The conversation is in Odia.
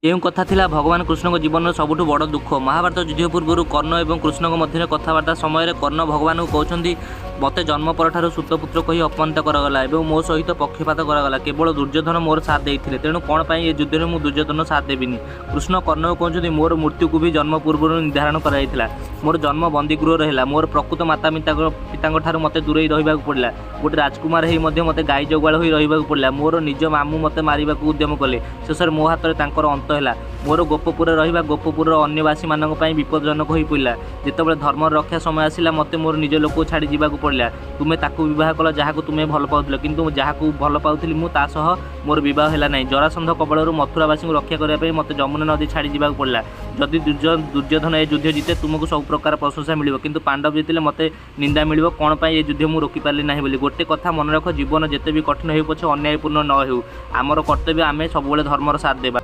ଯେଉଁ କଥା ଥିଲା ଭଗବାନ କୃଷ୍ଣଙ୍କ ଜୀବନର ସବୁଠୁ ବଡ଼ ଦୁଃଖ। ମହାଭାରତ ଯୁଦ୍ଧ ପୂର୍ବରୁ କର୍ଣ୍ଣ ଏବଂ କୃଷ୍ଣଙ୍କ ମଧ୍ୟରେ କଥାବାର୍ତ୍ତା ସମୟରେ କର୍ଣ୍ଣ ଭଗବାନଙ୍କୁ କହୁଛନ୍ତି, ମୋତେ ଜନ୍ମ ପରଠାରୁ ସୁତପୁତ୍ର କହି ଅପମାନିତ କରାଗଲା ଏବଂ ମୋ ସହିତ ପକ୍ଷପାତ କରାଗଲା। କେବଳ ଦୁର୍ଯ୍ୟୋଧନ ମୋର ସାଥ ଦେଇଥିଲେ, ତେଣୁ କ'ଣ ପାଇଁ ଏ ଯୁଦ୍ଧରେ ମୁଁ ଦୁର୍ଯ୍ୟୋଧନ ସାଥ ଦେବିନି? କୃଷ୍ଣ କର୍ଣ୍ଣଙ୍କୁ କହୁଛନ୍ତି, ମୋର ମୃତ୍ୟୁକୁ ବି ଜନ୍ମ ପୂର୍ବରୁ ନିର୍ଦ୍ଧାରଣ କରାଯାଇଥିଲା। ମୋର ଜନ୍ମ ବନ୍ଦୀଗୃହରେ ହେଲା। ମୋର ପ୍ରକୃତ ମାତା ପିତାଙ୍କ ଠାରୁ ମୋତେ ଦୂରେଇ ରହିବାକୁ ପଡ଼ିଲା। ଗୋଟେ ରାଜକୁମାର ହେଇ ମଧ୍ୟ ମୋତେ ଗାଈ ଜଗୁଆଳ ହୋଇ ରହିବାକୁ ପଡ଼ିଲା। ମୋର ନିଜ ମାମୁଁ ମୋତେ ମାରିବାକୁ ଉଦ୍ୟମ କଲେ। ଶେଷରେ ମୋ ହାତରେ ତାଙ୍କର ଅନ୍ତ ହେଲା। ମୋର ଗୋପପୁରରେ ରହିବା ଗୋପପୁରର ଅନ୍ୟବାସୀମାନଙ୍କ ପାଇଁ ବିପଦଜନକ ହୋଇ ପଡ଼ିଲା। ଯେତେବେଳେ ଧର୍ମର ରକ୍ଷା ସମୟ ଆସିଲା, ମୋତେ ମୋର ନିଜ ଲୋକକୁ ଛାଡ଼ି ଯିବାକୁ ପଡ଼ିଲା। ତୁମେ ତାକୁ ବିବାହ କଲ ଯାହାକୁ ତୁମେ ଭଲ ପାଉଥିଲ, କିନ୍ତୁ ଯାହାକୁ ଭଲ ପାଉଥିଲି ମୁଁ ତା ସହ ମୋର ବିବାହ ହେଲା ନାହିଁ। ଜରାସନ୍ଧ କବଳରୁ ମଥୁରାବାସୀଙ୍କୁ ରକ୍ଷା କରିବା ପାଇଁ ମୋତେ ଯମୁନା ନଦୀ ଛାଡ଼ି ଯିବାକୁ ପଡ଼ିଲା। ଯଦି ଦୁର୍ଯ୍ୟୋଧନ ଏ ଯୁଦ୍ଧ ଜିତେ ତୁମକୁ ସବୁ ପ୍ରକାର ପ୍ରଶଂସା ମିଳିବ, କିନ୍ତୁ ପାଣ୍ଡବ ଜିତିଲେ ମୋତେ ନିନ୍ଦା ମିଳିବ। କ'ଣ ପାଇଁ ଏ ଯୁଦ୍ଧ ମୁଁ ରୋକିପାରିଲି ନାହିଁ ବୋଲି। ଗୋଟେ କଥା ମନେ ରଖ, ଜୀବନ ଯେତେ ବି କଠିନ ହେଉ ପଛେ ଅନ୍ୟାୟପୂର୍ଣ୍ଣ ନ ହେଉ, ଆମର କର୍ତ୍ତବ୍ୟ ଆମେ ସବୁବେଳେ ଧର୍ମର ସାଥ ଦେବା।